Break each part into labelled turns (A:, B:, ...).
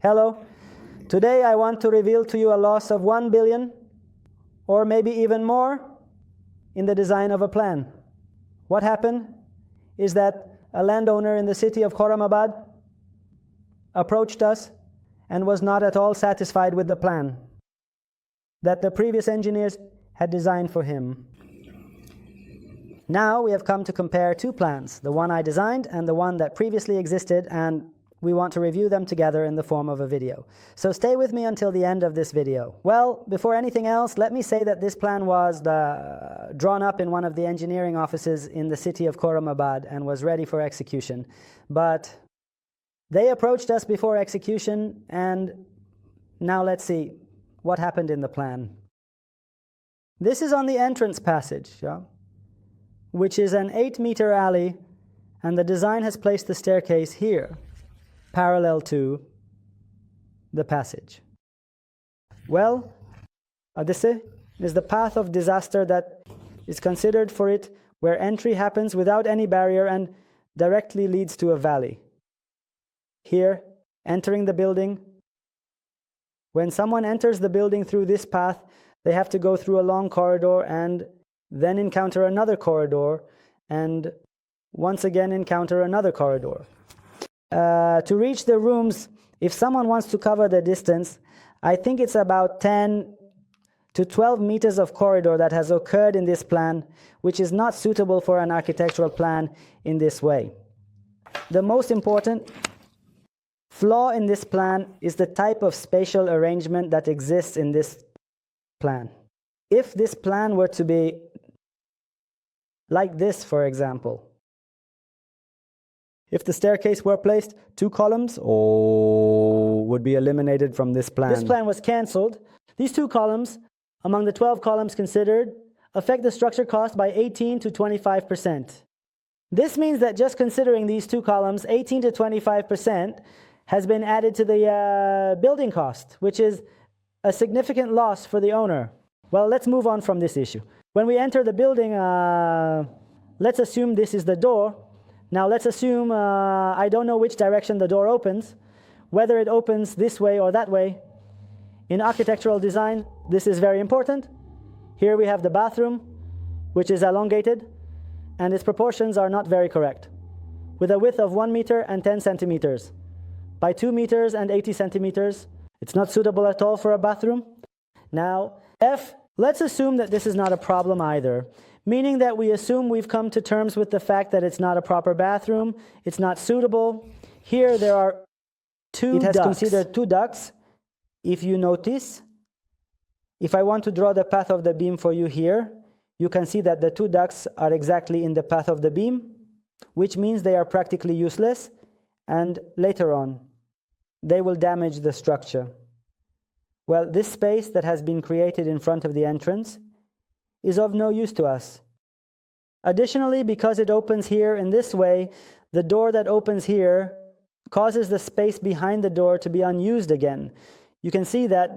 A: Hello. Today I want to reveal to you a loss of 1 billion, or maybe even more, in the design of a plan. What happened is that a landowner in the city of Khorramabad approached us and was not at all satisfied with the plan that the previous engineers had designed for him. Now we have come to compare two plans, the one I designed and the one that previously existed, and we want to review them together in the form of a video. So stay with me until the end of this video. Well, before anything else, let me say that this plan was drawn up in one of the engineering offices in the city of Khorramabad and was ready for execution. But they approached us before execution, and now let's see what happened in the plan. This is on the entrance passage, which is an 8-meter alley, and the design has placed the staircase here, parallel to the passage. Well, this is the path of disaster that is considered for it, where entry happens without any barrier and directly leads to a valley. Here, entering the building, when someone enters the building through this path, they have to go through a long corridor and then encounter another corridor, and once again encounter another corridor. To reach the rooms, if someone wants to cover the distance, I think it's about 10 to 12 meters of corridor that has occurred in this plan, which is not suitable for an architectural plan in this way. The most important flaw in this plan is the type of spatial arrangement that exists in this plan. If this plan were to be like this, for example, if the staircase were placed, 2 columns would be eliminated from this plan. This plan was cancelled. These 2 columns, among the 12 columns considered, affect the structure cost by 18 to 25%. This means that just considering these 2 columns, 18 to 25% has been added to the building cost, which is a significant loss for the owner. Well, let's move on from this issue. When we enter the building, let's assume this is the door. Now let's assume I don't know which direction the door opens, whether it opens this way or that way. In architectural design, this is very important. Here we have the bathroom, which is elongated, and its proportions are not very correct, with a width of 1 meter and 10 centimeters. By 2 meters and 80 centimeters, it's not suitable at all for a bathroom. Now, let's assume that this is not a problem either, meaning that we assume we've come to terms with the fact that it's not a proper bathroom, it's not suitable. Here there are 2 ducts. It has considered 2 ducts. If you notice, if I want to draw the path of the beam for you here, you can see that the 2 ducts are exactly in the path of the beam, which means they are practically useless, and later on, they will damage the structure. Well, this space that has been created in front of the entrance is of no use to us. Additionally, because it opens here in this way, the door that opens here causes the space behind the door to be unused again. You can see that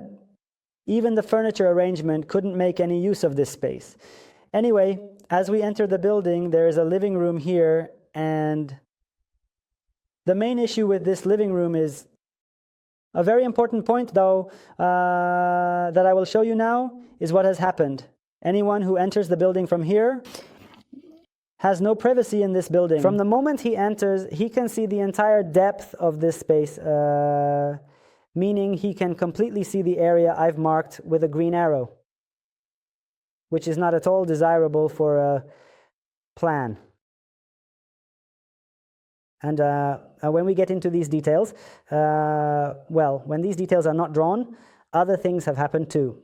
A: even the furniture arrangement couldn't make any use of this space. Anyway, as we enter the building, there is a living room here, and the main issue with this living room is a very important point, though, that I will show you now, is what has happened. Anyone who enters the building from here has no privacy in this building. From the moment he enters, he can see the entire depth of this space, meaning he can completely see the area I've marked with a green arrow, which is not at all desirable for a plan. And when we get into these details, when these details are not drawn, other things have happened too.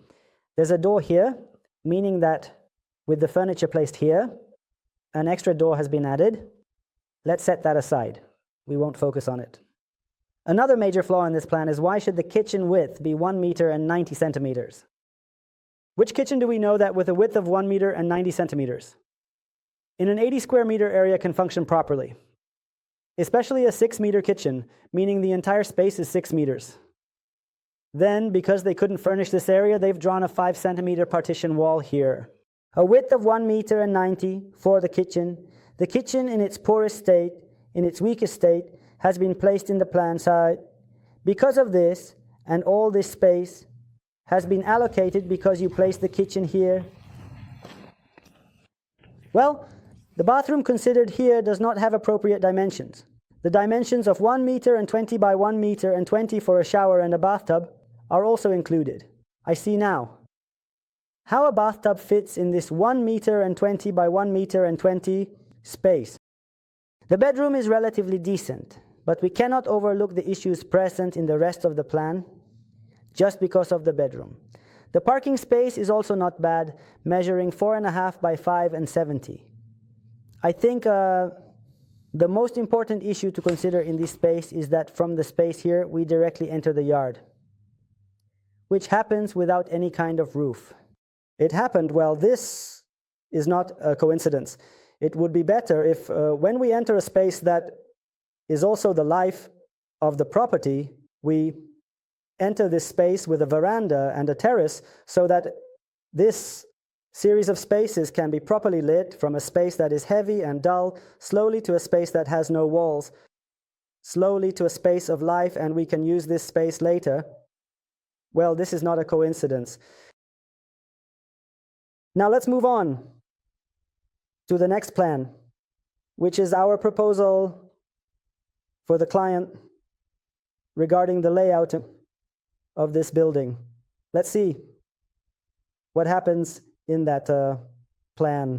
A: There's a door here, meaning that with the furniture placed here, an extra door has been added. Let's set that aside. We won't focus on it. Another major flaw in this plan is, why should the kitchen width be 1 meter and 90 centimeters? Which kitchen do we know that with a width of 1 meter and 90 centimeters in an 80 square meter area can function properly? Especially a 6-meter kitchen, meaning the entire space is 6 meters. Then, because they couldn't furnish this area, they've drawn a 5-centimeter partition wall here. A width of 1 meter and 90 for the kitchen. The kitchen in its poorest state, in its weakest state, has been placed in the plan side, because of this, and all this space has been allocated because you placed the kitchen here. Well, the bathroom considered here does not have appropriate dimensions. The dimensions of 1 meter and 20 by 1 meter and 20 for a shower and a bathtub are also included. I see now how a bathtub fits in this 1 meter and 20 by 1 meter and 20 space. The bedroom is relatively decent, but we cannot overlook the issues present in the rest of the plan just because of the bedroom. The parking space is also not bad, measuring 4.5 by 5 and 70. I think the most important issue to consider in this space is that from the space here, we directly enter the yard, which happens without any kind of roof. It happened, well, this is not a coincidence. It would be better if when we enter a space that is also the life of the property, we enter this space with a veranda and a terrace so that this series of spaces can be properly lit from a space that is heavy and dull, slowly to a space that has no walls, slowly to a space of life, and we can use this space later. Well, this is not a coincidence. Now let's move on to the next plan, which is our proposal for the client regarding the layout of this building. Let's see what happens in that plan.